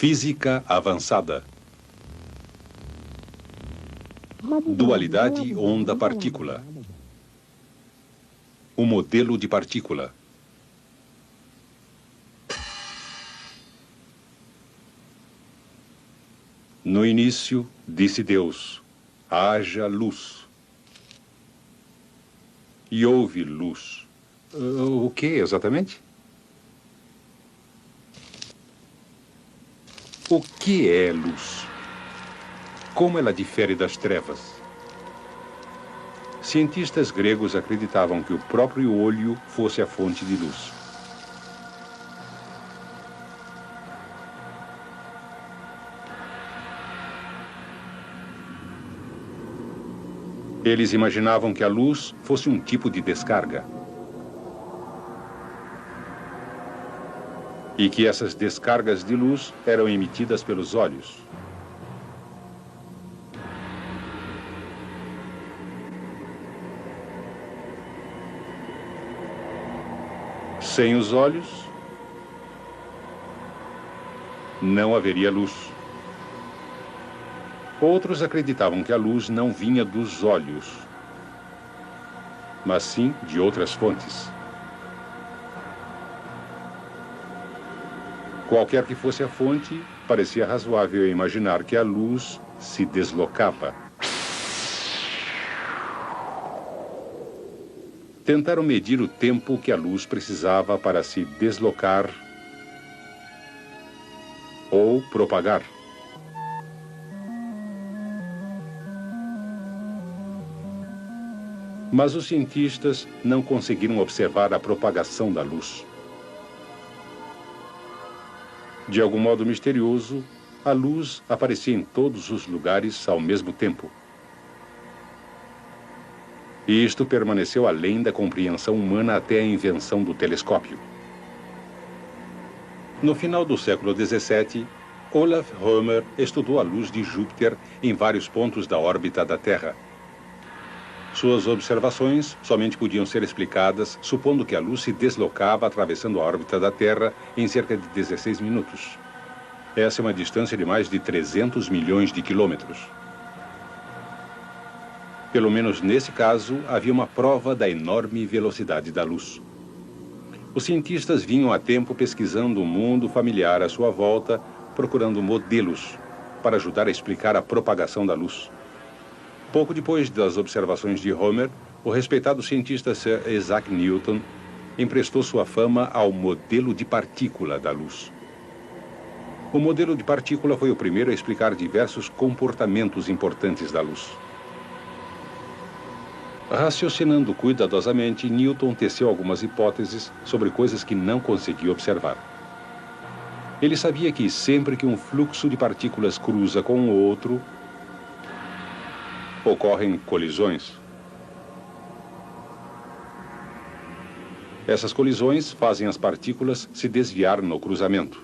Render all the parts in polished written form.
Física avançada. Dualidade onda-partícula. O modelo de partícula. No início, disse Deus, haja luz. E houve luz. O que exatamente? O que é luz? Como ela difere das trevas? Cientistas gregos acreditavam que o próprio olho fosse a fonte de luz. Eles imaginavam que a luz fosse um tipo de descarga. E que essas descargas de luz eram emitidas pelos olhos. Sem os olhos, não haveria luz. Outros acreditavam que a luz não vinha dos olhos, mas sim de outras fontes. Qualquer que fosse a fonte, parecia razoável imaginar que a luz se deslocava. Tentaram medir o tempo que a luz precisava para se deslocar ou propagar. Mas os cientistas não conseguiram observar a propagação da luz. De algum modo misterioso, a luz aparecia em todos os lugares ao mesmo tempo. E isto permaneceu além da compreensão humana até a invenção do telescópio. No final do século XVII, Olaf Römer estudou a luz de Júpiter em vários pontos da órbita da Terra. Suas observações somente podiam ser explicadas supondo que a luz se deslocava atravessando a órbita da Terra em cerca de 16 minutos. Essa é uma distância de mais de 300 milhões de quilômetros. Pelo menos nesse caso, havia uma prova da enorme velocidade da luz. Os cientistas vinham há tempo pesquisando o mundo familiar à sua volta, procurando modelos para ajudar a explicar a propagação da luz. Pouco depois das observações de Römer, o respeitado cientista Sir Isaac Newton emprestou sua fama ao modelo de partícula da luz. O modelo de partícula foi o primeiro a explicar diversos comportamentos importantes da luz. Raciocinando cuidadosamente, Newton teceu algumas hipóteses sobre coisas que não conseguia observar. Ele sabia que sempre que um fluxo de partículas cruza com o outro, ocorrem colisões. Essas colisões fazem as partículas se desviar no cruzamento.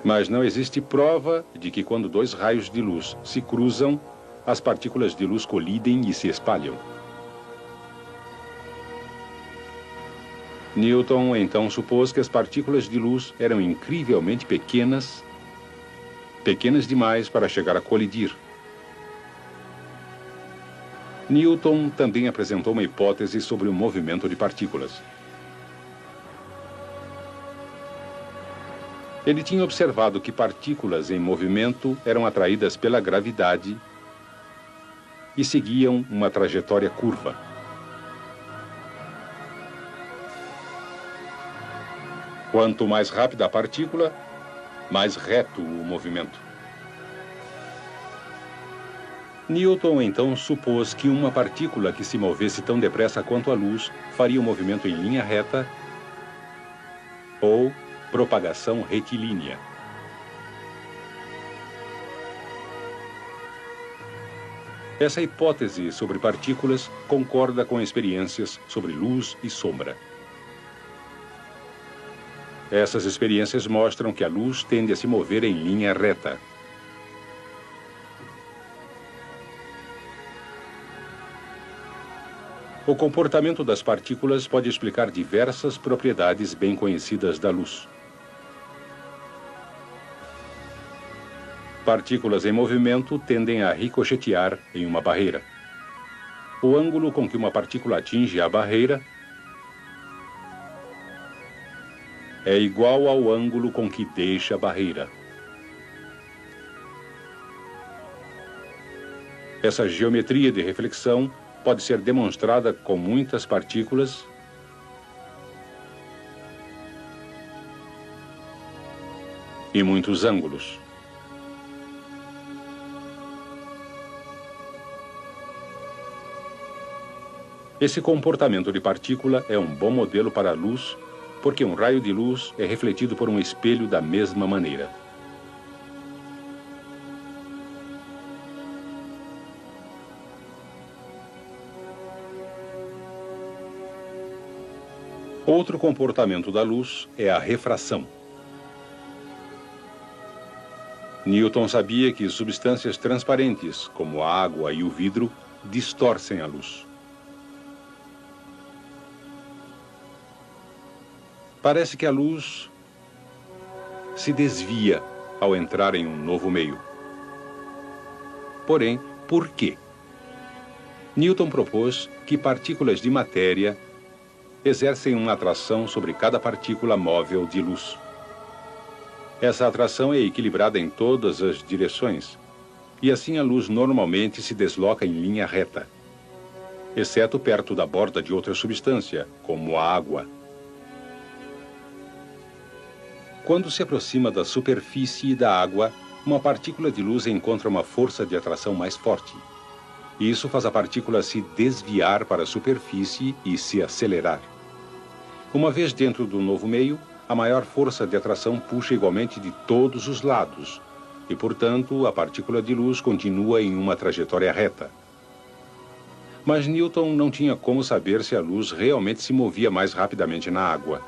Mas não existe prova de que quando dois raios de luz se cruzam, as partículas de luz colidem e se espalham. Newton então supôs que as partículas de luz eram incrivelmente pequenas demais para chegar a colidir. Newton também apresentou uma hipótese sobre o movimento de partículas. Ele tinha observado que partículas em movimento eram atraídas pela gravidade e seguiam uma trajetória curva. Quanto mais rápida a partícula, mais reto o movimento. Newton então supôs que uma partícula que se movesse tão depressa quanto a luz faria o movimento em linha reta ou propagação retilínea. Essa hipótese sobre partículas concorda com experiências sobre luz e sombra. Essas experiências mostram que a luz tende a se mover em linha reta. O comportamento das partículas pode explicar diversas propriedades bem conhecidas da luz. Partículas em movimento tendem a ricochetear em uma barreira. O ângulo com que uma partícula atinge a barreira é igual ao ângulo com que deixa a barreira. Essa geometria de reflexão pode ser demonstrada com muitas partículas e muitos ângulos. Esse comportamento de partícula é um bom modelo para a luz, porque um raio de luz é refletido por um espelho da mesma maneira. Outro comportamento da luz é a refração. Newton sabia que substâncias transparentes, como a água e o vidro, distorcem a luz. Parece que a luz se desvia ao entrar em um novo meio. Porém, por quê? Newton propôs que partículas de matéria exercem uma atração sobre cada partícula móvel de luz. Essa atração é equilibrada em todas as direções, e assim a luz normalmente se desloca em linha reta, exceto perto da borda de outra substância, como a água. Quando se aproxima da superfície da água, uma partícula de luz encontra uma força de atração mais forte. E isso faz a partícula se desviar para a superfície e se acelerar. Uma vez dentro do novo meio, a maior força de atração puxa igualmente de todos os lados, e, portanto, a partícula de luz continua em uma trajetória reta. Mas Newton não tinha como saber se a luz realmente se movia mais rapidamente na água.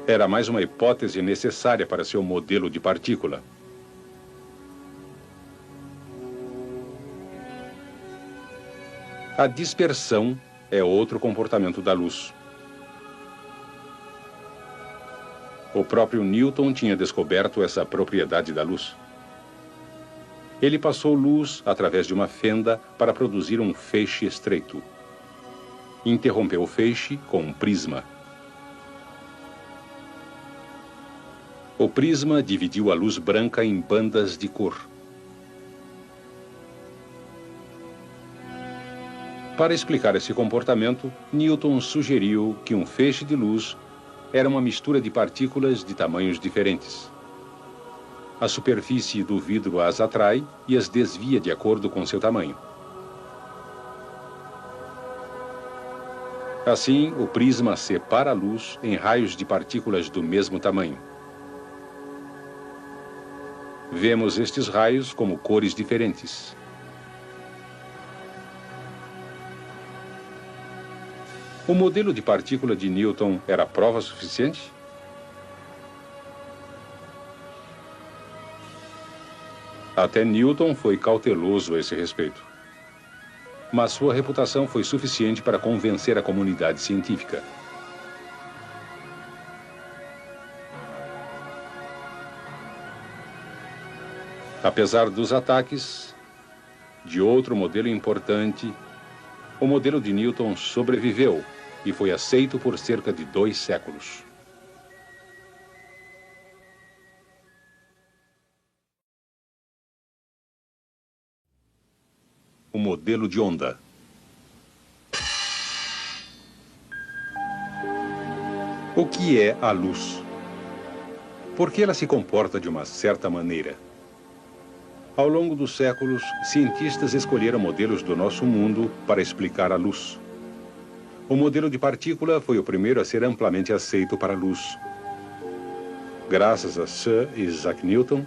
Era mais uma hipótese necessária para seu modelo de partícula. A dispersão é outro comportamento da luz. O próprio Newton tinha descoberto essa propriedade da luz. Ele passou luz através de uma fenda para produzir um feixe estreito. Interrompeu o feixe com um prisma. O prisma dividiu a luz branca em bandas de cor. Para explicar esse comportamento, Newton sugeriu que um feixe de luz era uma mistura de partículas de tamanhos diferentes. A superfície do vidro as atrai e as desvia de acordo com seu tamanho. Assim, o prisma separa a luz em raios de partículas do mesmo tamanho. Vemos estes raios como cores diferentes. O modelo de partícula de Newton era prova suficiente? Até Newton foi cauteloso a esse respeito. Mas sua reputação foi suficiente para convencer a comunidade científica. Apesar dos ataques de outro modelo importante, o modelo de Newton sobreviveu e foi aceito por cerca de 2 séculos. O modelo de onda. O que é a luz? Por que ela se comporta de uma certa maneira? Ao longo dos séculos, cientistas escolheram modelos do nosso mundo para explicar a luz. O modelo de partícula foi o primeiro a ser amplamente aceito para a luz. Graças a Sir Isaac Newton,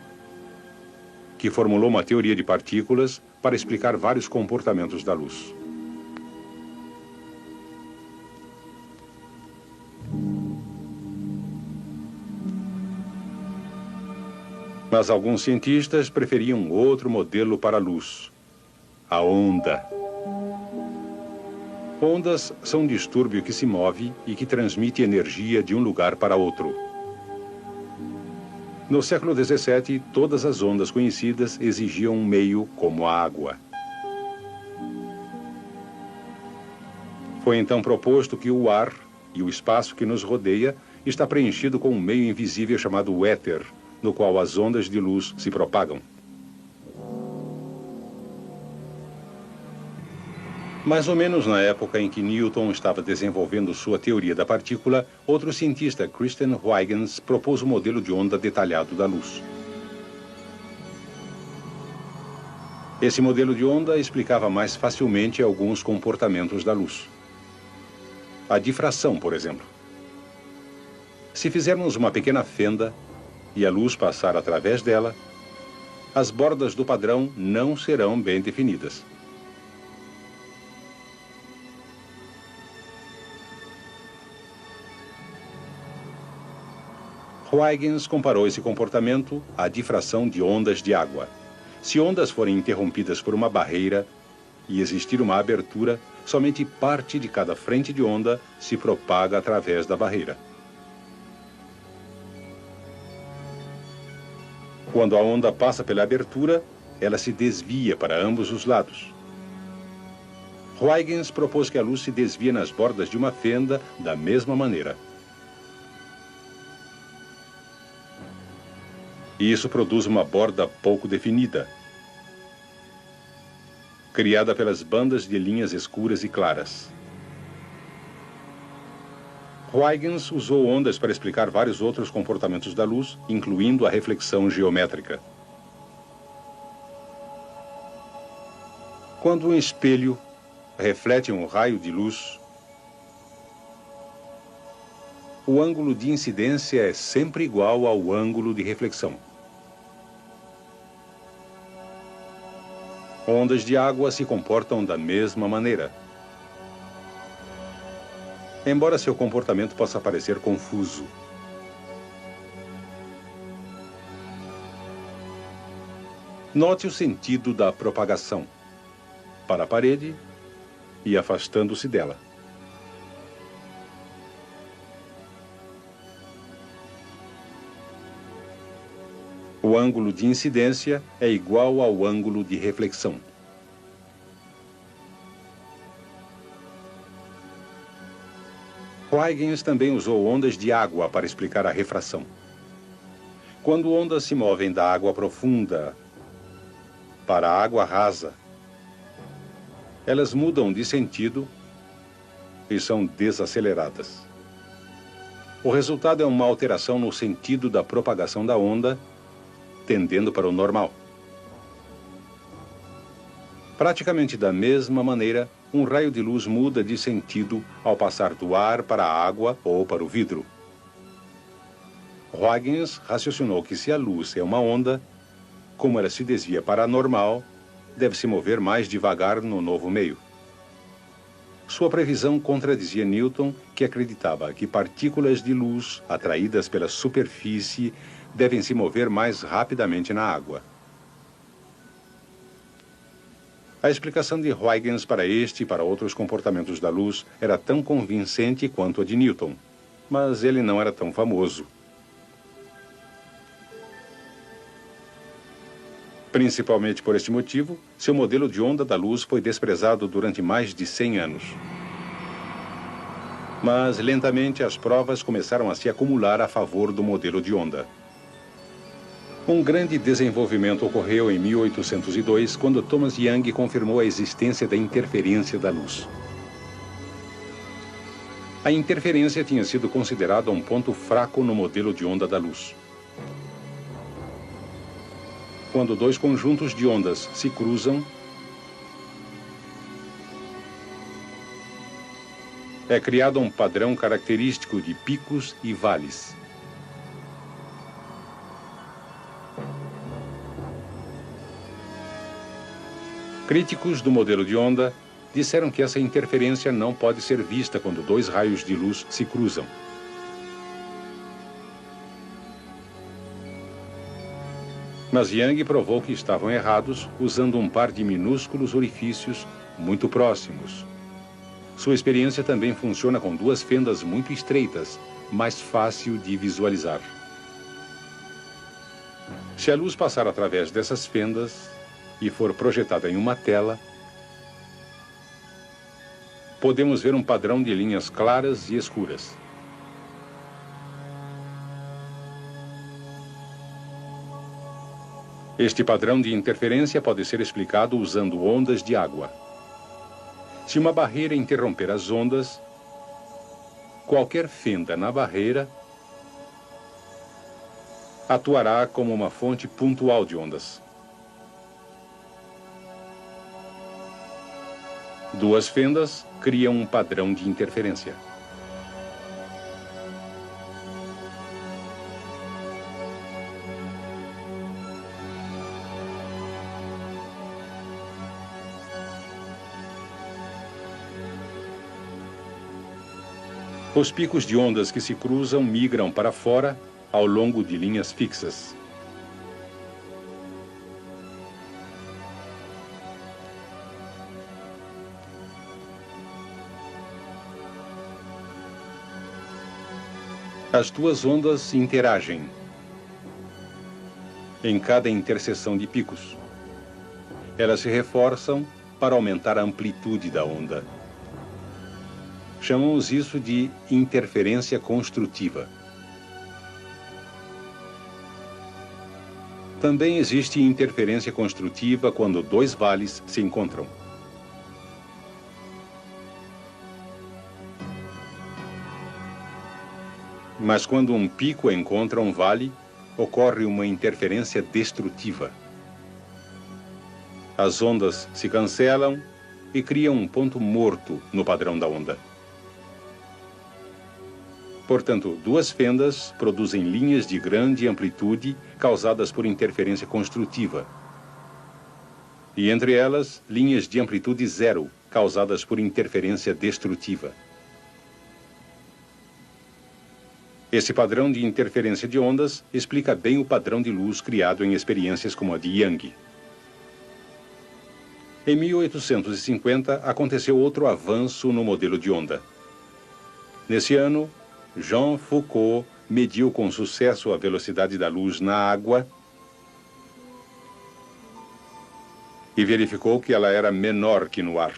que formulou uma teoria de partículas para explicar vários comportamentos da luz. Mas alguns cientistas preferiam outro modelo para a luz: a onda. Ondas são um distúrbio que se move e que transmite energia de um lugar para outro. No século XVII, todas as ondas conhecidas exigiam um meio como a água. Foi então proposto que o ar e o espaço que nos rodeia está preenchido com um meio invisível chamado éter, no qual as ondas de luz se propagam. Mais ou menos na época em que Newton estava desenvolvendo sua teoria da partícula, outro cientista, Christian Huygens, propôs o modelo de onda detalhado da luz. Esse modelo de onda explicava mais facilmente alguns comportamentos da luz. A difração, por exemplo. Se fizermos uma pequena fenda e a luz passar através dela, as bordas do padrão não serão bem definidas. Huygens comparou esse comportamento à difração de ondas de água. Se ondas forem interrompidas por uma barreira e existir uma abertura, somente parte de cada frente de onda se propaga através da barreira. Quando a onda passa pela abertura, ela se desvia para ambos os lados. Huygens propôs que a luz se desvia nas bordas de uma fenda da mesma maneira. E isso produz uma borda pouco definida, criada pelas bandas de linhas escuras e claras. Huygens usou ondas para explicar vários outros comportamentos da luz, incluindo a reflexão geométrica. Quando um espelho reflete um raio de luz, o ângulo de incidência é sempre igual ao ângulo de reflexão. Ondas de água se comportam da mesma maneira. Embora seu comportamento possa parecer confuso. Note o sentido da propagação para a parede e afastando-se dela. O ângulo de incidência é igual ao ângulo de reflexão. Huygens também usou ondas de água para explicar a refração. Quando ondas se movem da água profunda para a água rasa, elas mudam de sentido e são desaceleradas. O resultado é uma alteração no sentido da propagação da onda, tendendo para o normal. Praticamente da mesma maneira, um raio de luz muda de sentido ao passar do ar para a água ou para o vidro. Huygens raciocinou que se a luz é uma onda, como ela se desvia para a normal, deve se mover mais devagar no novo meio. Sua previsão contradizia Newton, que acreditava que partículas de luz atraídas pela superfície devem se mover mais rapidamente na água. A explicação de Huygens para este e para outros comportamentos da luz era tão convincente quanto a de Newton, mas ele não era tão famoso. Principalmente por este motivo, seu modelo de onda da luz foi desprezado durante mais de 100 anos. Mas, lentamente, as provas começaram a se acumular a favor do modelo de onda. Um grande desenvolvimento ocorreu em 1802, quando Thomas Young confirmou a existência da interferência da luz. A interferência tinha sido considerada um ponto fraco no modelo de onda da luz. Quando dois conjuntos de ondas se cruzam, é criado um padrão característico de picos e vales. Críticos do modelo de onda disseram que essa interferência não pode ser vista quando dois raios de luz se cruzam. Mas Young provou que estavam errados usando um par de minúsculos orifícios muito próximos. Sua experiência também funciona com duas fendas muito estreitas, mais fácil de visualizar. Se a luz passar através dessas fendas e for projetada em uma tela, podemos ver um padrão de linhas claras e escuras. Este padrão de interferência pode ser explicado usando ondas de água. Se uma barreira interromper as ondas, qualquer fenda na barreira atuará como uma fonte pontual de ondas. Duas fendas criam um padrão de interferência. Os picos de ondas que se cruzam migram para fora ao longo de linhas fixas. As duas ondas interagem em cada interseção de picos. Elas se reforçam para aumentar a amplitude da onda. Chamamos isso de interferência construtiva. Também existe interferência construtiva quando dois vales se encontram. Mas quando um pico encontra um vale, ocorre uma interferência destrutiva. As ondas se cancelam e criam um ponto morto no padrão da onda. Portanto, duas fendas produzem linhas de grande amplitude causadas por interferência construtiva. E entre elas, linhas de amplitude zero, causadas por interferência destrutiva. Esse padrão de interferência de ondas explica bem o padrão de luz criado em experiências como a de Young. Em 1850, aconteceu outro avanço no modelo de onda. Nesse ano, Jean Foucault mediu com sucesso a velocidade da luz na água e verificou que ela era menor que no ar.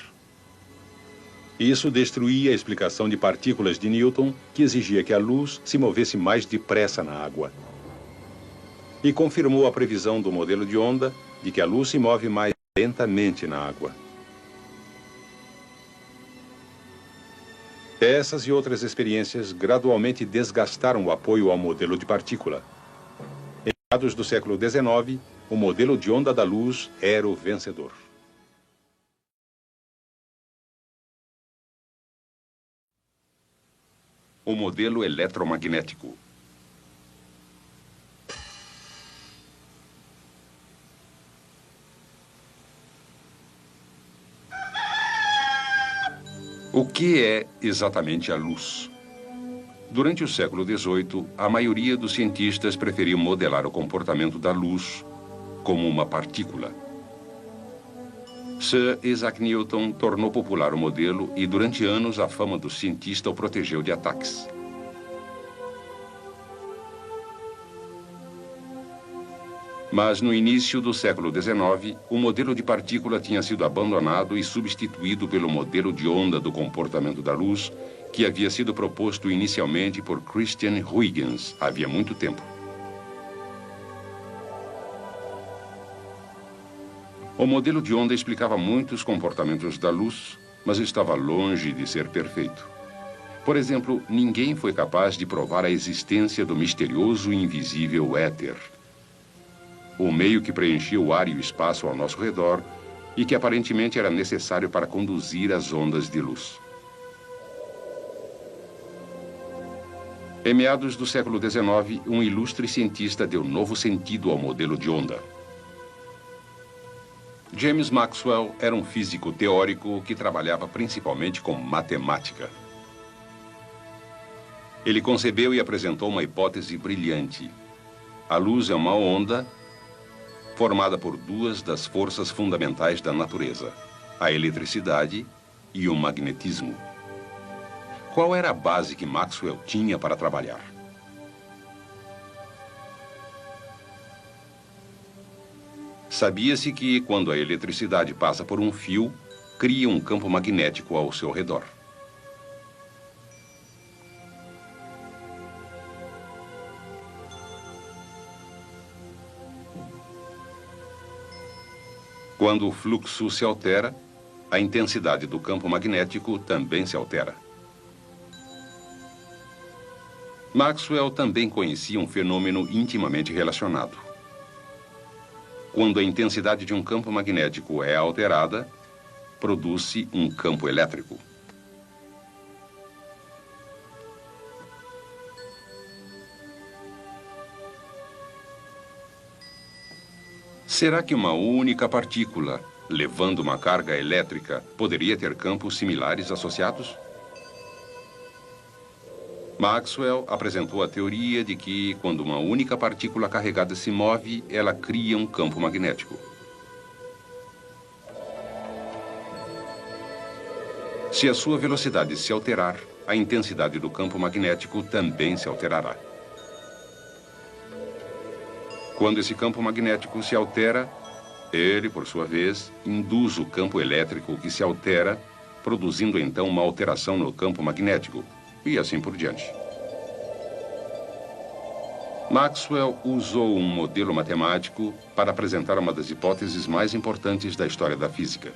Isso destruía a explicação de partículas de Newton, que exigia que a luz se movesse mais depressa na água. E confirmou a previsão do modelo de onda de que a luz se move mais lentamente na água. Essas e outras experiências gradualmente desgastaram o apoio ao modelo de partícula. Em meados do século XIX, o modelo de onda da luz era o vencedor. O modelo eletromagnético. O que é exatamente a luz? Durante o século XVIII, a maioria dos cientistas preferiu modelar o comportamento da luz como uma partícula. Sir Isaac Newton tornou popular o modelo e, durante anos, a fama do cientista o protegeu de ataques. Mas no início do século XIX, o modelo de partícula tinha sido abandonado e substituído pelo modelo de onda do comportamento da luz, que havia sido proposto inicialmente por Christian Huygens havia muito tempo. O modelo de onda explicava muitos comportamentos da luz, mas estava longe de ser perfeito. Por exemplo, ninguém foi capaz de provar a existência do misterioso e invisível éter, o meio que preenchia o ar e o espaço ao nosso redor e que aparentemente era necessário para conduzir as ondas de luz. Em meados do século XIX, um ilustre cientista deu novo sentido ao modelo de onda. James Maxwell era um físico teórico que trabalhava principalmente com matemática. Ele concebeu e apresentou uma hipótese brilhante. A luz é uma onda formada por duas das forças fundamentais da natureza, a eletricidade e o magnetismo. Qual era a base que Maxwell tinha para trabalhar? Sabia-se que, quando a eletricidade passa por um fio, cria um campo magnético ao seu redor. Quando o fluxo se altera, a intensidade do campo magnético também se altera. Maxwell também conhecia um fenômeno intimamente relacionado. Quando a intensidade de um campo magnético é alterada, produz-se um campo elétrico. Será que uma única partícula, levando uma carga elétrica, poderia ter campos similares associados? Maxwell apresentou a teoria de que, quando uma única partícula carregada se move, ela cria um campo magnético. Se a sua velocidade se alterar, a intensidade do campo magnético também se alterará. Quando esse campo magnético se altera, ele, por sua vez, induz o campo elétrico que se altera, produzindo então uma alteração no campo magnético, e assim por diante. Maxwell usou um modelo matemático para apresentar uma das hipóteses mais importantes da história da física.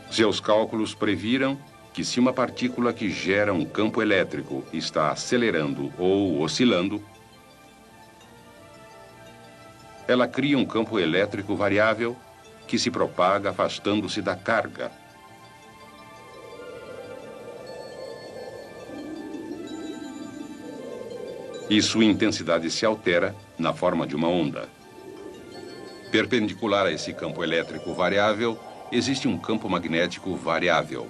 Seus cálculos previram que, se uma partícula que gera um campo elétrico está acelerando ou oscilando, ela cria um campo elétrico variável que se propaga afastando-se da carga. E sua intensidade se altera na forma de uma onda. Perpendicular a esse campo elétrico variável, existe um campo magnético variável,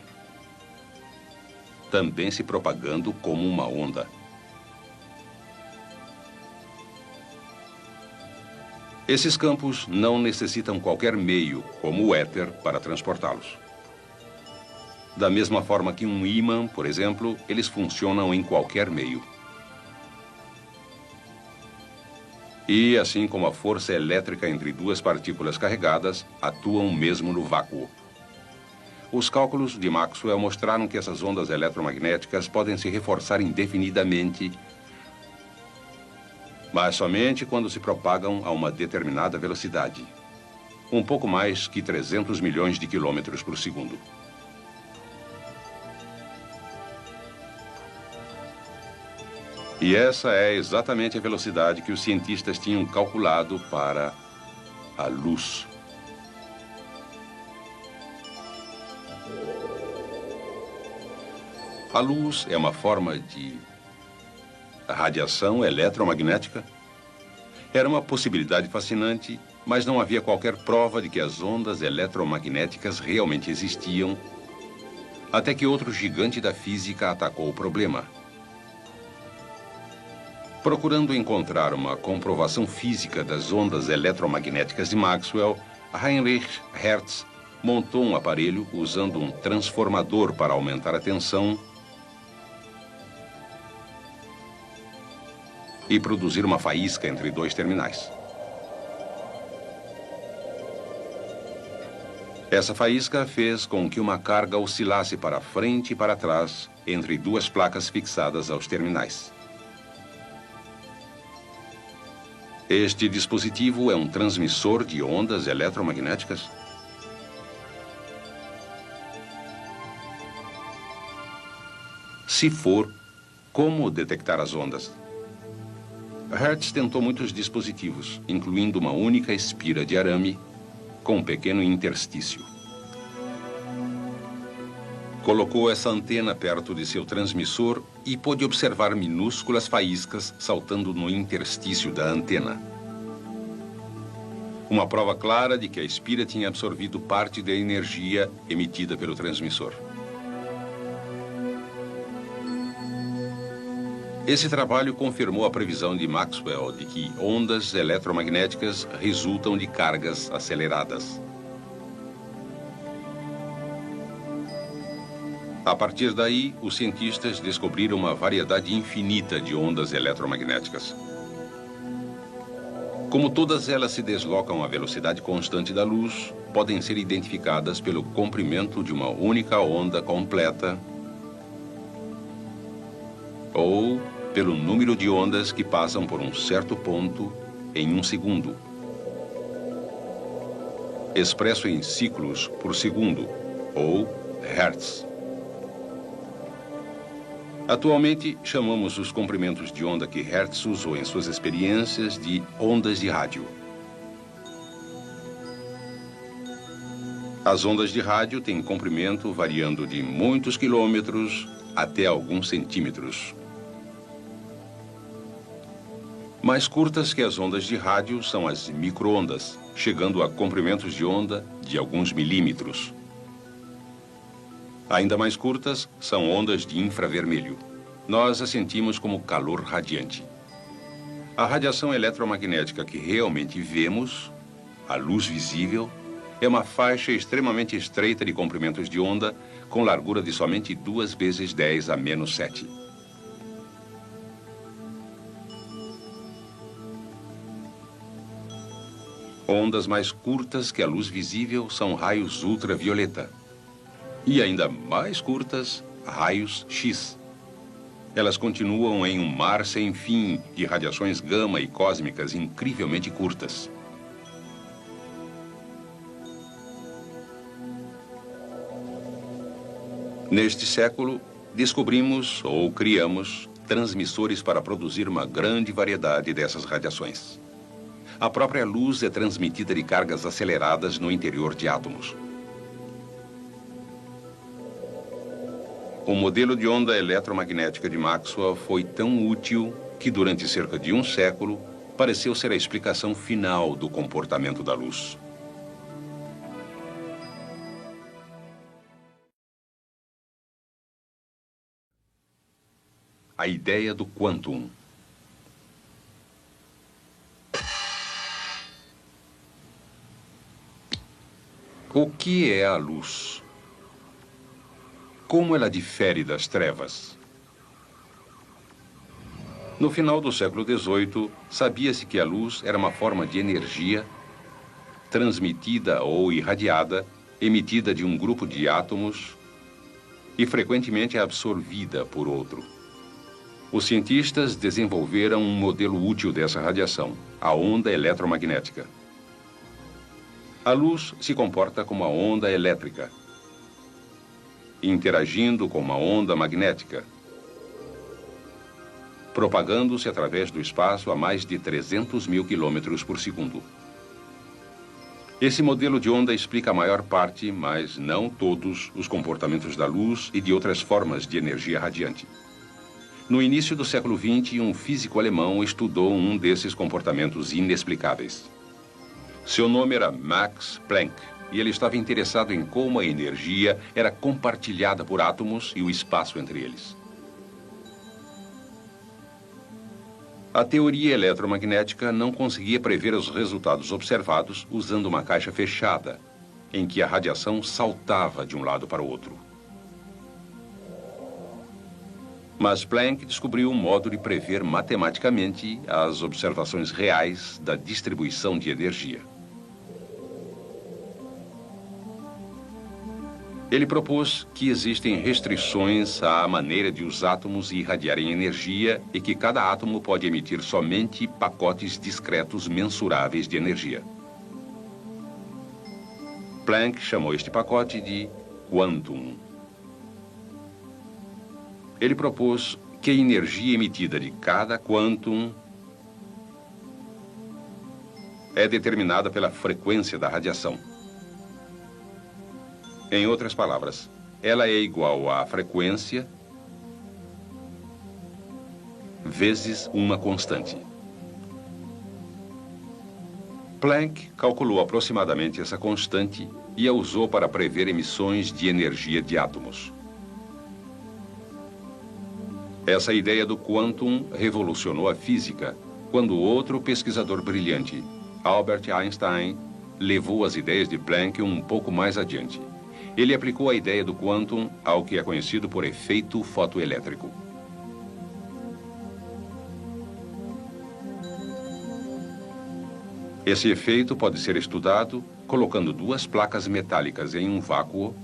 também se propagando como uma onda. Esses campos não necessitam qualquer meio, como o éter, para transportá-los. Da mesma forma que um ímã, por exemplo, eles funcionam em qualquer meio. E, assim como a força elétrica entre duas partículas carregadas, atuam mesmo no vácuo. Os cálculos de Maxwell mostraram que essas ondas eletromagnéticas podem se reforçar indefinidamente, mas somente quando se propagam a uma determinada velocidade, um pouco mais que 300 milhões de quilômetros por segundo. E essa é exatamente a velocidade que os cientistas tinham calculado para a luz. A luz é uma forma de radiação eletromagnética? Era uma possibilidade fascinante, mas não havia qualquer prova de que as ondas eletromagnéticas realmente existiam, até que outro gigante da física atacou o problema. Procurando encontrar uma comprovação física das ondas eletromagnéticas de Maxwell, Heinrich Hertz montou um aparelho usando um transformador para aumentar a tensão e produzir uma faísca entre dois terminais. Essa faísca fez com que uma carga oscilasse para frente e para trás entre duas placas fixadas aos terminais. Este dispositivo é um transmissor de ondas eletromagnéticas? Se for, como detectar as ondas? Hertz tentou muitos dispositivos, incluindo uma única espira de arame com um pequeno interstício. Colocou essa antena perto de seu transmissor e pôde observar minúsculas faíscas saltando no interstício da antena. Uma prova clara de que a espira tinha absorvido parte da energia emitida pelo transmissor. Esse trabalho confirmou a previsão de Maxwell de que ondas eletromagnéticas resultam de cargas aceleradas. A partir daí, os cientistas descobriram uma variedade infinita de ondas eletromagnéticas. Como todas elas se deslocam à velocidade constante da luz, podem ser identificadas pelo comprimento de uma única onda completa ou pelo número de ondas que passam por um certo ponto em um segundo, expresso em ciclos por segundo, ou hertz. Atualmente, chamamos os comprimentos de onda que Hertz usou em suas experiências de ondas de rádio. As ondas de rádio têm comprimento variando de muitos quilômetros até alguns centímetros. Mais curtas que as ondas de rádio são as micro-ondas, chegando a comprimentos de onda de alguns milímetros. Ainda mais curtas são ondas de infravermelho. Nós as sentimos como calor radiante. A radiação eletromagnética que realmente vemos, a luz visível, é uma faixa extremamente estreita de comprimentos de onda com largura de somente 2 vezes 10 a menos 7. Ondas mais curtas que a luz visível são raios ultravioleta. E ainda mais curtas, raios X. Elas continuam em um mar sem fim de radiações gama e cósmicas incrivelmente curtas. Neste século, descobrimos ou criamos transmissores para produzir uma grande variedade dessas radiações. A própria luz é transmitida de cargas aceleradas no interior de átomos. O modelo de onda eletromagnética de Maxwell foi tão útil que, durante cerca de um século, pareceu ser a explicação final do comportamento da luz. A ideia do quantum. O que é a luz? Como ela difere das trevas? No final do século XVIII, sabia-se que a luz era uma forma de energia transmitida ou irradiada, emitida de um grupo de átomos e frequentemente absorvida por outro. Os cientistas desenvolveram um modelo útil dessa radiação, a onda eletromagnética. A luz se comporta como uma onda elétrica, interagindo com uma onda magnética, propagando-se através do espaço a mais de 300 mil quilômetros por segundo. Esse modelo de onda explica a maior parte, mas não todos, os comportamentos da luz e de outras formas de energia radiante. No início do século XX, um físico alemão estudou um desses comportamentos inexplicáveis. Seu nome era Max Planck, e ele estava interessado em como a energia era compartilhada por átomos e o espaço entre eles. A teoria eletromagnética não conseguia prever os resultados observados usando uma caixa fechada, em que a radiação saltava de um lado para o outro. Mas Planck descobriu um modo de prever matematicamente as observações reais da distribuição de energia. Ele propôs que existem restrições à maneira de os átomos irradiarem energia e que cada átomo pode emitir somente pacotes discretos mensuráveis de energia. Planck chamou este pacote de quantum. Ele propôs que a energia emitida de cada quantum é determinada pela frequência da radiação. Em outras palavras, ela é igual à frequência vezes uma constante. Planck calculou aproximadamente essa constante e a usou para prever emissões de energia de átomos. Essa ideia do quantum revolucionou a física, quando outro pesquisador brilhante, Albert Einstein, levou as ideias de Planck um pouco mais adiante. Ele aplicou a ideia do quantum ao que é conhecido por efeito fotoelétrico. Esse efeito pode ser estudado colocando duas placas metálicas em um vácuo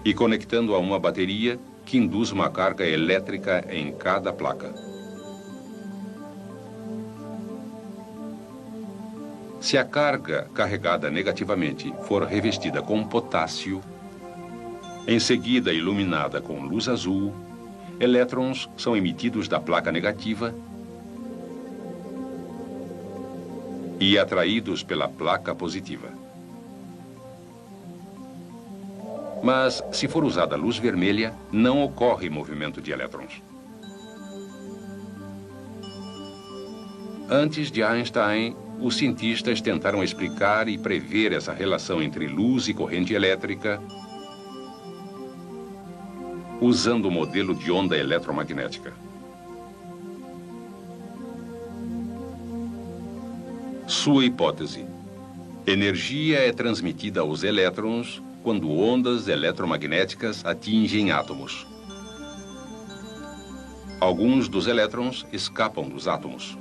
e conectando a uma bateria que induz uma carga elétrica em cada placa. Se a carga carregada negativamente for revestida com potássio, em seguida iluminada com luz azul, elétrons são emitidos da placa negativa e atraídos pela placa positiva. Mas, se for usada luz vermelha, não ocorre movimento de elétrons. Antes de Einstein, os cientistas tentaram explicar e prever essa relação entre luz e corrente elétrica usando o modelo de onda eletromagnética. Sua hipótese: energia é transmitida aos elétrons quando ondas eletromagnéticas atingem átomos. Alguns dos elétrons escapam dos átomos.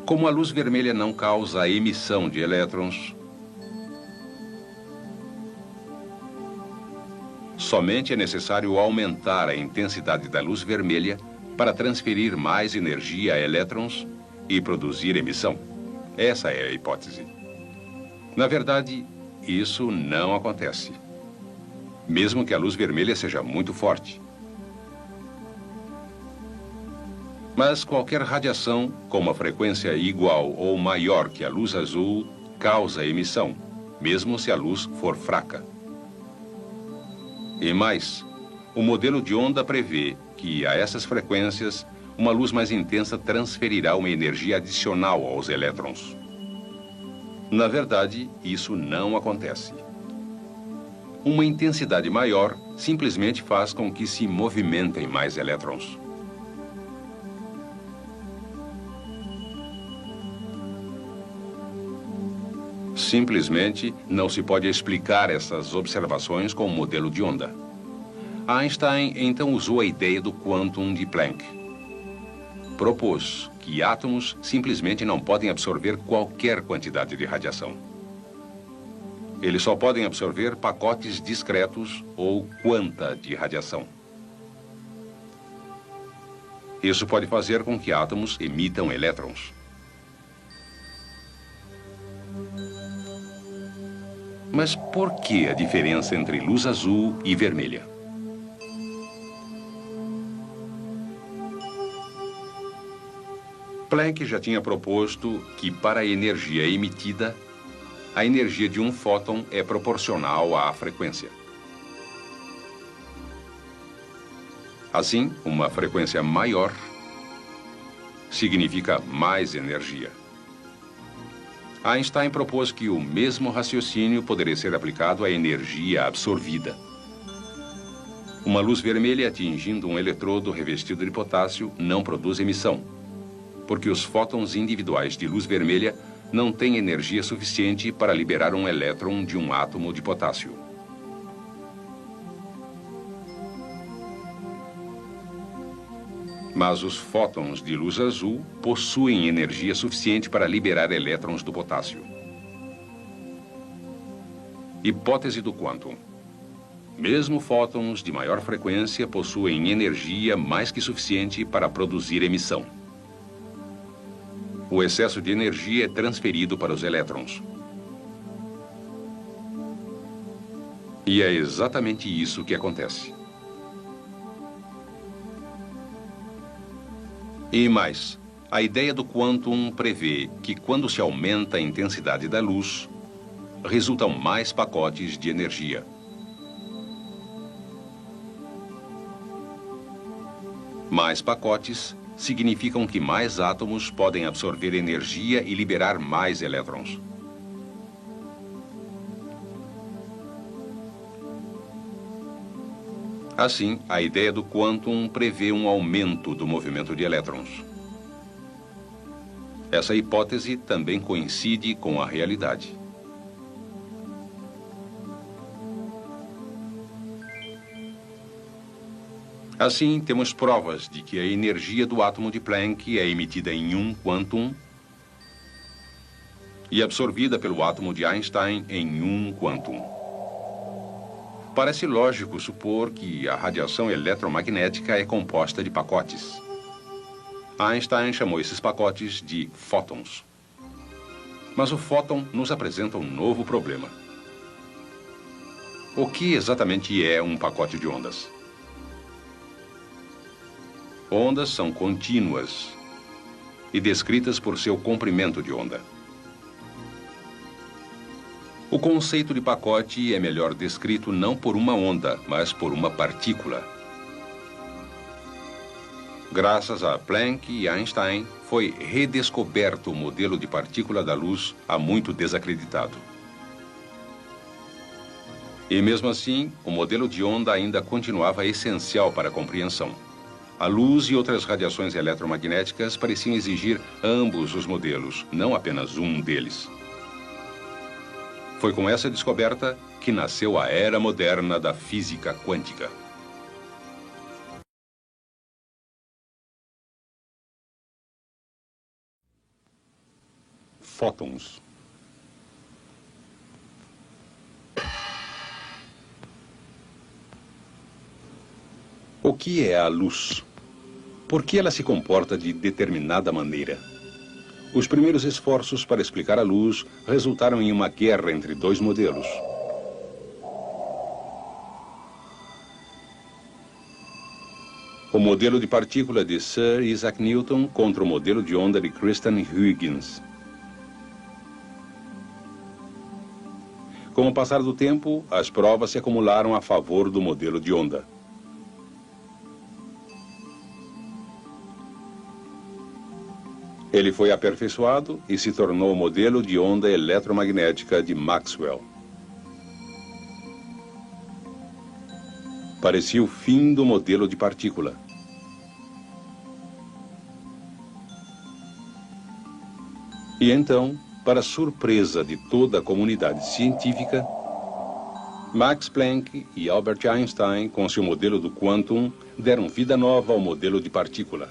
Como a luz vermelha não causa a emissão de elétrons, somente é necessário aumentar a intensidade da luz vermelha para transferir mais energia a elétrons e produzir emissão. Essa é a hipótese. Na verdade, isso não acontece, mesmo que a luz vermelha seja muito forte. Mas qualquer radiação com uma frequência igual ou maior que a luz azul causa emissão, mesmo se a luz for fraca. E mais, o modelo de onda prevê que a essas frequências, uma luz mais intensa transferirá uma energia adicional aos elétrons. Na verdade, isso não acontece. Uma intensidade maior simplesmente faz com que se movimentem mais elétrons. Simplesmente não se pode explicar essas observações com o modelo de onda. Einstein então usou a ideia do quantum de Planck. Propôs que átomos simplesmente não podem absorver qualquer quantidade de radiação. Eles só podem absorver pacotes discretos ou quanta de radiação. Isso pode fazer com que átomos emitam elétrons. Mas por que a diferença entre luz azul e vermelha? Planck já tinha proposto que, para a energia emitida, a energia de um fóton é proporcional à frequência. Assim, uma frequência maior significa mais energia. Einstein propôs que o mesmo raciocínio poderia ser aplicado à energia absorvida. Uma luz vermelha atingindo um eletrodo revestido de potássio não produz emissão, porque os fótons individuais de luz vermelha não têm energia suficiente para liberar um elétron de um átomo de potássio. Mas os fótons de luz azul possuem energia suficiente para liberar elétrons do potássio. Hipótese do quantum. Mesmo fótons de maior frequência possuem energia mais que suficiente para produzir emissão. O excesso de energia é transferido para os elétrons. E é exatamente isso que acontece. E mais, a ideia do quantum prevê que quando se aumenta a intensidade da luz, resultam mais pacotes de energia. Mais pacotes significam que mais átomos podem absorver energia e liberar mais Assim, a ideia do quantum prevê um aumento do movimento de elétrons. Essa hipótese também coincide com a realidade. Assim, temos provas de que a energia do átomo de Planck é emitida em um quantum e absorvida pelo átomo de Einstein em um quantum. Parece lógico supor que a radiação eletromagnética é composta de pacotes. Einstein chamou esses pacotes de fótons. Mas o fóton nos apresenta um novo problema. O que exatamente é um pacote de ondas? Ondas são contínuas e descritas por seu comprimento de onda. O conceito de pacote é melhor descrito não por uma onda, mas por uma partícula. Graças a Planck e Einstein, foi redescoberto o modelo de partícula da luz há muito desacreditado. E mesmo assim, o modelo de onda ainda continuava essencial para a compreensão. A luz e outras radiações eletromagnéticas pareciam exigir ambos os modelos, não apenas um deles. Foi com essa descoberta que nasceu a era moderna da física quântica. Fótons. O que é a luz? Por que ela se comporta de determinada maneira? Os primeiros esforços para explicar a luz resultaram em uma guerra entre dois modelos. O modelo de partícula de Sir Isaac Newton contra o modelo de onda de Christian Huygens. Com o passar do tempo, as provas se acumularam a favor do modelo de onda. Ele foi aperfeiçoado e se tornou o modelo de onda eletromagnética de Maxwell. Parecia o fim do modelo de partícula. E então, para surpresa de toda a comunidade científica, Max Planck e Albert Einstein, com seu modelo do quantum, deram vida nova ao modelo de partícula.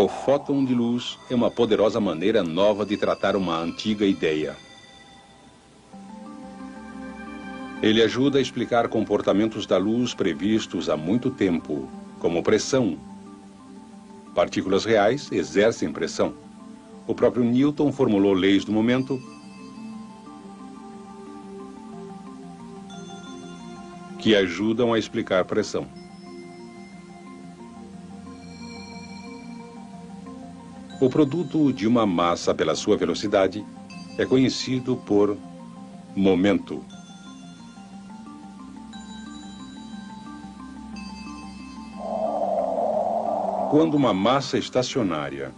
O fóton de luz é uma poderosa maneira nova de tratar uma antiga ideia. Ele ajuda a explicar comportamentos da luz previstos há muito tempo, como pressão. Partículas reais exercem pressão. O próprio Newton formulou leis do momento que ajudam a explicar pressão. O produto de uma massa pela sua velocidade é conhecido por momento. Quando uma massa estacionária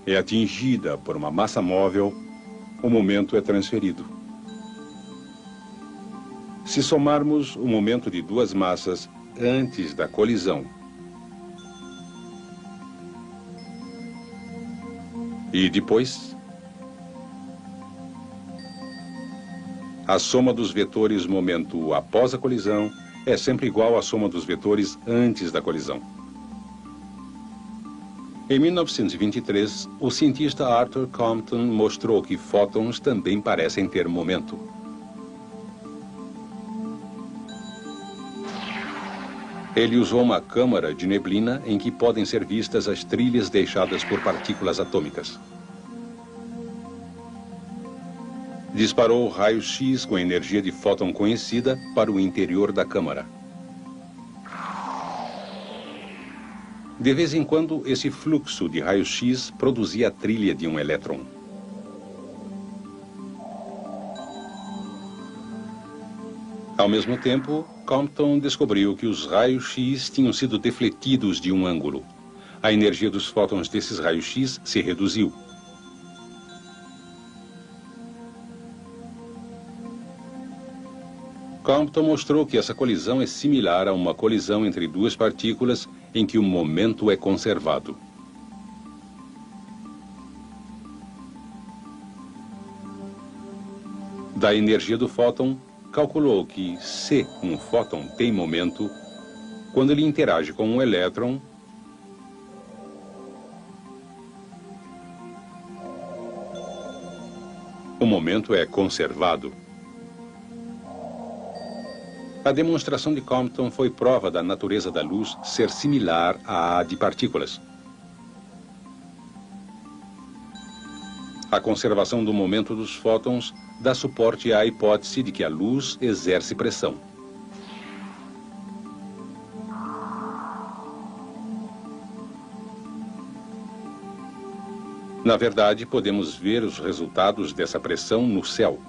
é atingida por uma massa móvel, o momento é transferido. Se somarmos o momento de duas massas antes da colisão e depois, a soma dos vetores momento após a colisão é sempre igual à soma dos vetores antes da colisão. Em 1923, o cientista Arthur Compton mostrou que fótons também parecem ter momento. Ele usou uma câmara de neblina em que podem ser vistas as trilhas deixadas por partículas atômicas. Disparou raio-x com energia de fóton conhecida para o interior da câmara. De vez em quando, esse fluxo de raio-x produzia a trilha de um elétron. Ao mesmo tempo, Compton descobriu que os raios-x tinham sido defletidos de um ângulo. A energia dos fótons desses raios-x se reduziu. Compton mostrou que essa colisão é similar a uma colisão entre duas partículas em que o momento é conservado. Da energia do fóton, calculou que se um fóton tem momento, quando ele interage com um elétron, o momento é conservado. A demonstração de Compton foi prova da natureza da luz ser similar à de partículas. A conservação do momento dos fótons dá suporte à hipótese de que a luz exerce pressão. Na verdade, podemos ver os resultados dessa pressão no céu.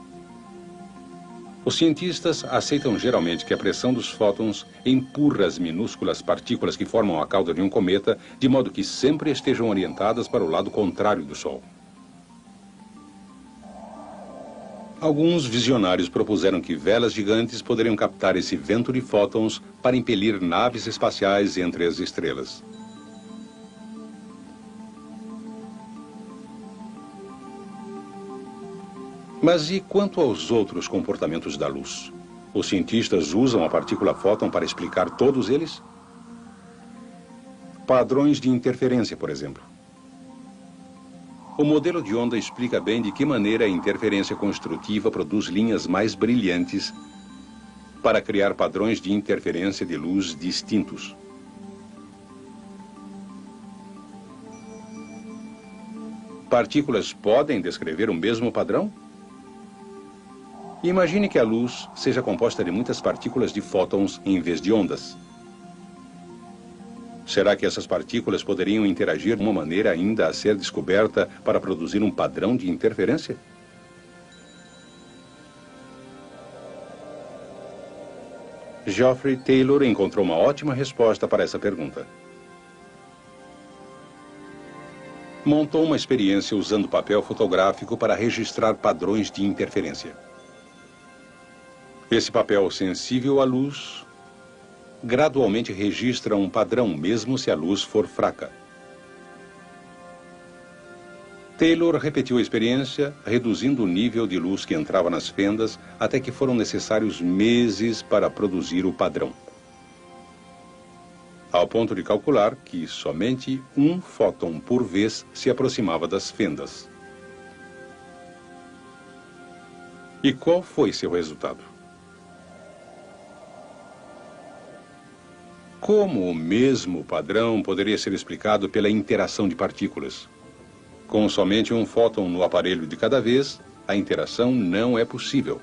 Os cientistas aceitam geralmente que a pressão dos fótons empurra as minúsculas partículas que formam a cauda de um cometa, de modo que sempre estejam orientadas para o lado contrário do Sol. Alguns visionários propuseram que velas gigantes poderiam captar esse vento de fótons para impelir naves espaciais entre as estrelas. Mas e quanto aos outros comportamentos da luz? Os cientistas usam a partícula fóton para explicar todos eles? Padrões de interferência, por exemplo. O modelo de onda explica bem de que maneira a interferência construtiva produz linhas mais brilhantes para criar padrões de interferência de luz distintos. Partículas podem descrever o mesmo padrão? Imagine que a luz seja composta de muitas partículas de fótons em vez de ondas. Será que essas partículas poderiam interagir de uma maneira ainda a ser descoberta para produzir um padrão de interferência? Geoffrey Taylor encontrou uma ótima resposta para essa pergunta. Montou uma experiência usando papel fotográfico para registrar padrões de interferência. Esse papel sensível à luz gradualmente registra um padrão, mesmo se a luz for fraca. Taylor repetiu a experiência, reduzindo o nível de luz que entrava nas fendas até que foram necessários meses para produzir o padrão. Ao ponto de calcular que somente um fóton por vez se aproximava das fendas. E qual foi seu resultado? Como o mesmo padrão poderia ser explicado pela interação de partículas? Com somente um fóton no aparelho de cada vez, a interação não é possível.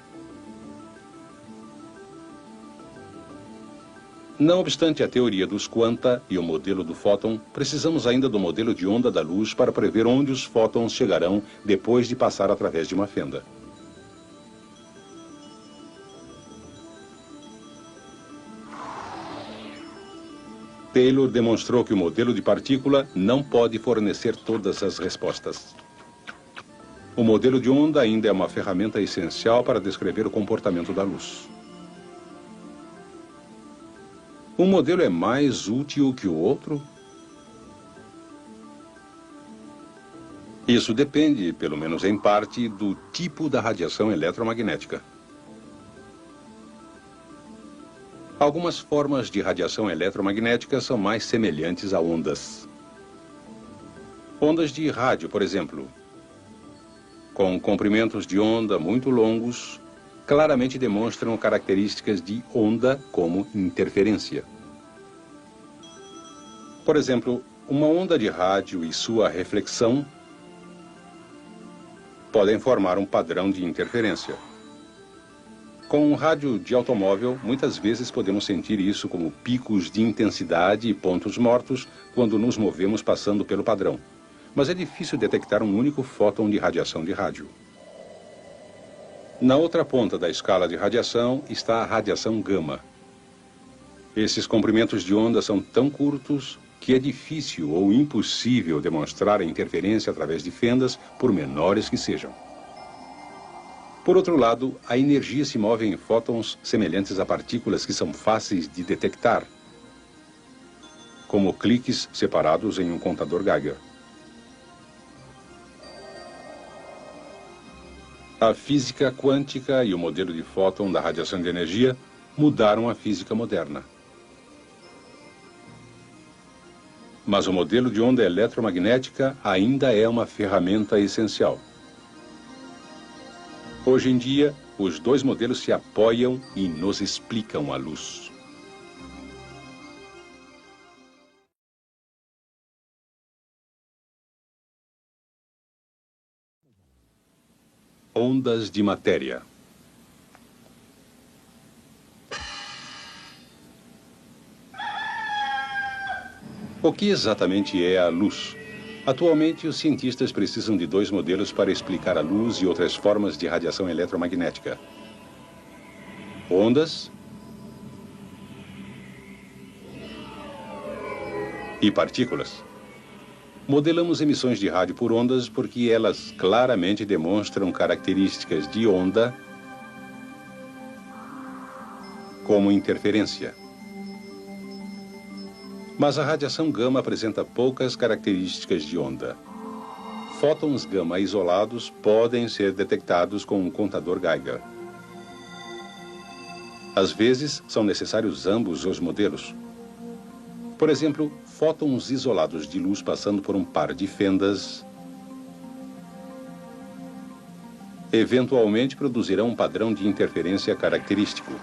Não obstante a teoria dos quanta e o modelo do fóton, precisamos ainda do modelo de onda da luz para prever onde os fótons chegarão depois de passar através de uma fenda. Taylor demonstrou que o modelo de partícula não pode fornecer todas as respostas. O modelo de onda ainda é uma ferramenta essencial para descrever o comportamento da luz. Um modelo é mais útil que o outro? Isso depende, pelo menos em parte, do tipo da radiação eletromagnética. Algumas formas de radiação eletromagnética são mais semelhantes a ondas. Ondas de rádio, por exemplo, com comprimentos de onda muito longos, claramente demonstram características de onda como interferência. Por exemplo, uma onda de rádio e sua reflexão podem formar um padrão de interferência. Com um rádio de automóvel, muitas vezes podemos sentir isso como picos de intensidade e pontos mortos quando nos movemos passando pelo padrão. Mas é difícil detectar um único fóton de radiação de rádio. Na outra ponta da escala de radiação está a radiação gama. Esses comprimentos de onda são tão curtos que é difícil ou impossível demonstrar a interferência através de fendas, por menores que sejam. Por outro lado, a energia se move em fótons semelhantes a partículas que são fáceis de detectar, como cliques separados em um contador Geiger. A física quântica e o modelo de fóton da radiação de energia mudaram a física moderna. Mas o modelo de onda eletromagnética ainda é uma ferramenta essencial. Hoje em dia, os dois modelos se apoiam e nos explicam a luz. Ondas de matéria. O que exatamente é a luz? Atualmente, os cientistas precisam de dois modelos para explicar a luz e outras formas de radiação eletromagnética: ondas e partículas. Modelamos emissões de rádio por ondas porque elas claramente demonstram características de onda, como interferência. Mas a radiação gama apresenta poucas características de onda. Fótons gama isolados podem ser detectados com um contador Geiger. Às vezes, são necessários ambos os modelos. Por exemplo, fótons isolados de luz passando por um par de fendas eventualmente produzirão um padrão de interferência característico.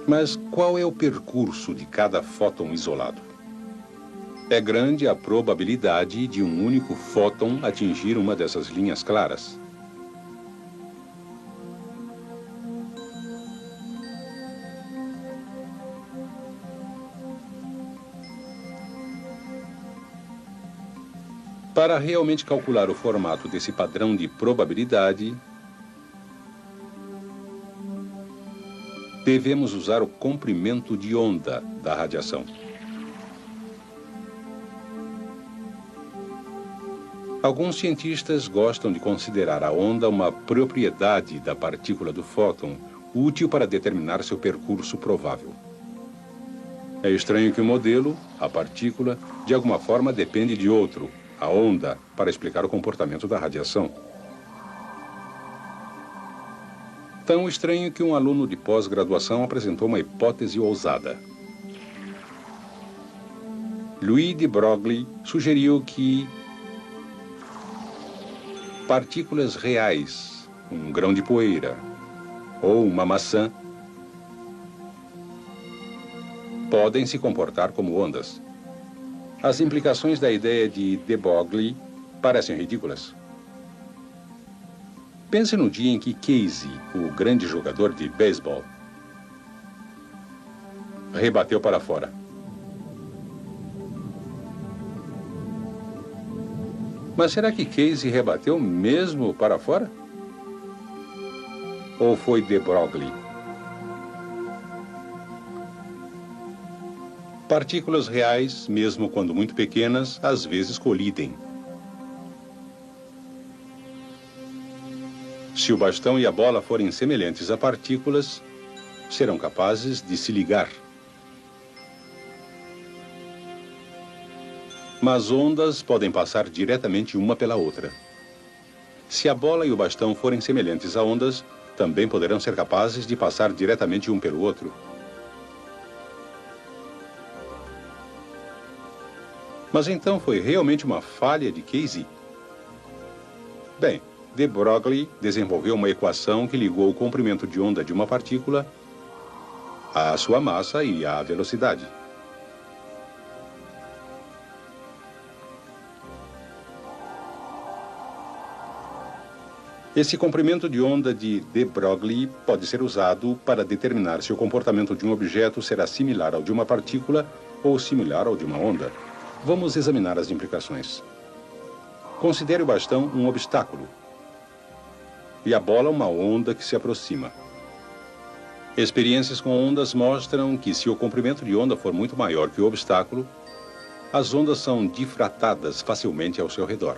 Mas qual é o percurso de cada fóton isolado? É grande a probabilidade de um único fóton atingir uma dessas linhas claras. Para realmente calcular o formato desse padrão de probabilidade, devemos usar o comprimento de onda da radiação. Alguns cientistas gostam de considerar a onda uma propriedade da partícula do fóton, útil para determinar seu percurso provável. É estranho que o modelo, a partícula, de alguma forma depende de outro, a onda, para explicar o comportamento da radiação. Tão estranho que um aluno de pós-graduação apresentou uma hipótese ousada. Louis de Broglie sugeriu que partículas reais, um grão de poeira ou uma maçã, podem se comportar como ondas. As implicações da ideia de Broglie parecem ridículas. Pense no dia em que Casey, o grande jogador de beisebol, rebateu para fora. Mas será que Casey rebateu mesmo para fora? Ou foi de Broglie? Partículas reais, mesmo quando muito pequenas, às vezes colidem. Se o bastão e a bola forem semelhantes a partículas, serão capazes de se ligar. Mas ondas podem passar diretamente uma pela outra. Se a bola e o bastão forem semelhantes a ondas, também poderão ser capazes de passar diretamente um pelo outro. Mas então foi realmente uma falha de Casey? Bem, de Broglie desenvolveu uma equação que ligou o comprimento de onda de uma partícula à sua massa e à velocidade. Esse comprimento de onda de Broglie pode ser usado para determinar se o comportamento de um objeto será similar ao de uma partícula ou similar ao de uma onda. Vamos examinar as implicações. Considere o bastão um obstáculo e a bola uma onda que se aproxima. Experiências com ondas mostram que se o comprimento de onda for muito maior que o obstáculo, as ondas são difratadas facilmente ao seu redor.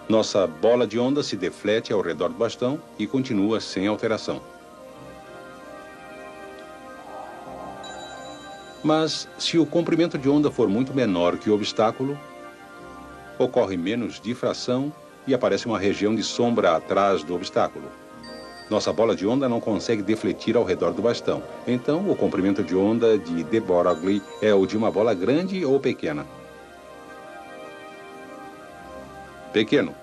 Nossa bola de onda se deflete ao redor do bastão e continua sem alteração. Mas, se o comprimento de onda for muito menor que o obstáculo, ocorre menos difração e aparece uma região de sombra atrás do obstáculo. Nossa bola de onda não consegue defletir ao redor do bastão. Então, o comprimento de onda de de Broglie é o de uma bola grande ou pequena. Pequeno.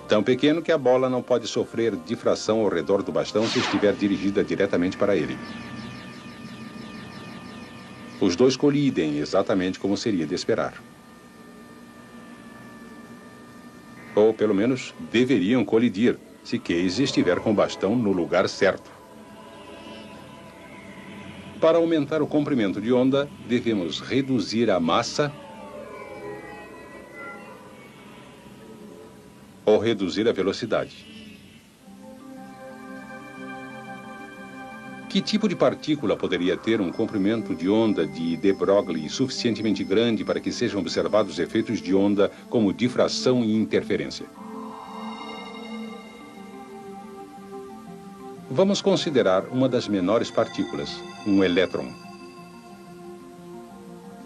Tão pequeno que a bola não pode sofrer difração ao redor do bastão se estiver dirigida diretamente para ele. Os dois colidem exatamente como seria de esperar. Ou, pelo menos, deveriam colidir, se Casey estiver com o bastão no lugar certo. Para aumentar o comprimento de onda, devemos reduzir a massa ou reduzir a velocidade. Que tipo de partícula poderia ter um comprimento de onda de de Broglie suficientemente grande para que sejam observados efeitos de onda como difração e interferência? Vamos considerar uma das menores partículas, um elétron.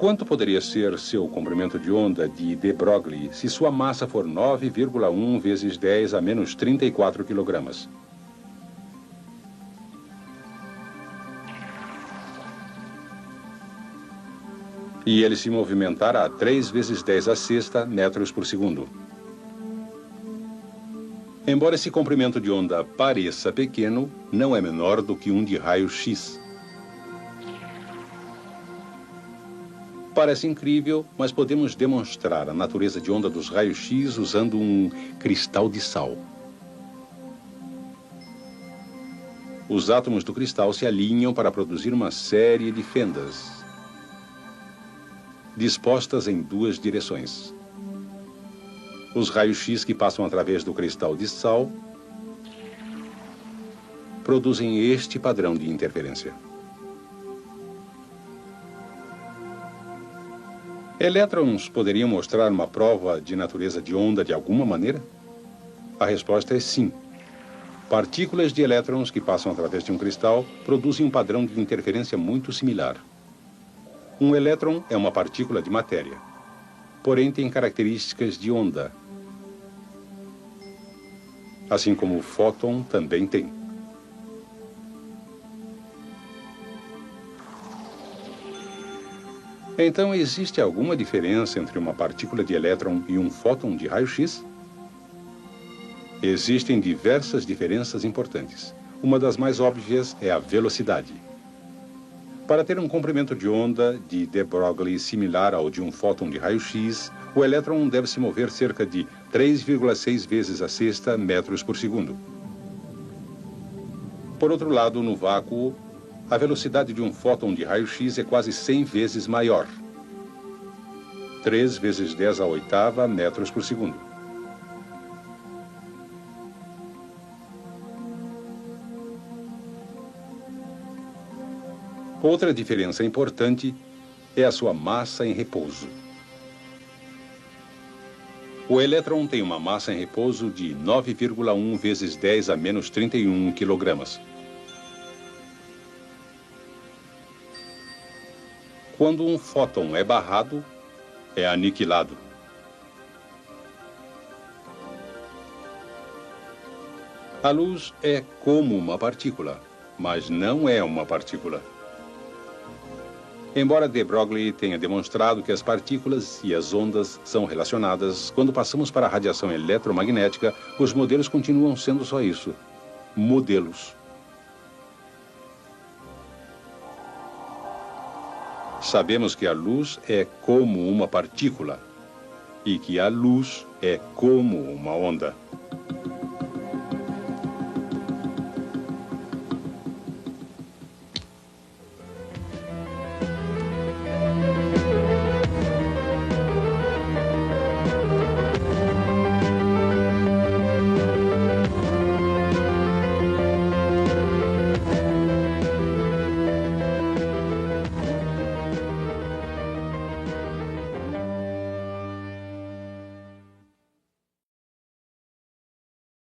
Quanto poderia ser seu comprimento de onda de de Broglie se sua massa for 9,1 vezes 10 a menos 34 kg? E ele se movimentar a 3 vezes 10 a sexta metros por segundo. Embora esse comprimento de onda pareça pequeno, não é menor do que um de raio-x. Parece incrível, mas podemos demonstrar a natureza de onda dos raios-x usando um cristal de sal. Os átomos do cristal se alinham para produzir uma série de fendas, dispostas em duas direções. Os raios-x que passam através do cristal de sal produzem este padrão de interferência. Elétrons poderiam mostrar uma prova de natureza de onda de alguma maneira? A resposta é sim. Partículas de elétrons que passam através de um cristal produzem um padrão de interferência muito similar. Um elétron é uma partícula de matéria, porém tem características de onda, assim como o fóton também tem. Então, existe alguma diferença entre uma partícula de elétron e um fóton de raio-x? Existem diversas diferenças importantes. Uma das mais óbvias é a velocidade. Para ter um comprimento de onda de de Broglie similar ao de um fóton de raio-x, o elétron deve se mover cerca de 3,6 vezes a sexta metros por segundo. Por outro lado, no vácuo, a velocidade de um fóton de raio-x é quase 100 vezes maior. 3 vezes 10 à oitava metros por segundo. Outra diferença importante é a sua massa em repouso. O elétron tem uma massa em repouso de 9,1 vezes 10 a menos 31 kg. Quando um fóton é barrado, é aniquilado. A luz é como uma partícula, mas não é uma partícula. Embora de Broglie tenha demonstrado que as partículas e as ondas são relacionadas, quando passamos para a radiação eletromagnética, os modelos continuam sendo só isso: modelos. Sabemos que a luz é como uma partícula e que a luz é como uma onda.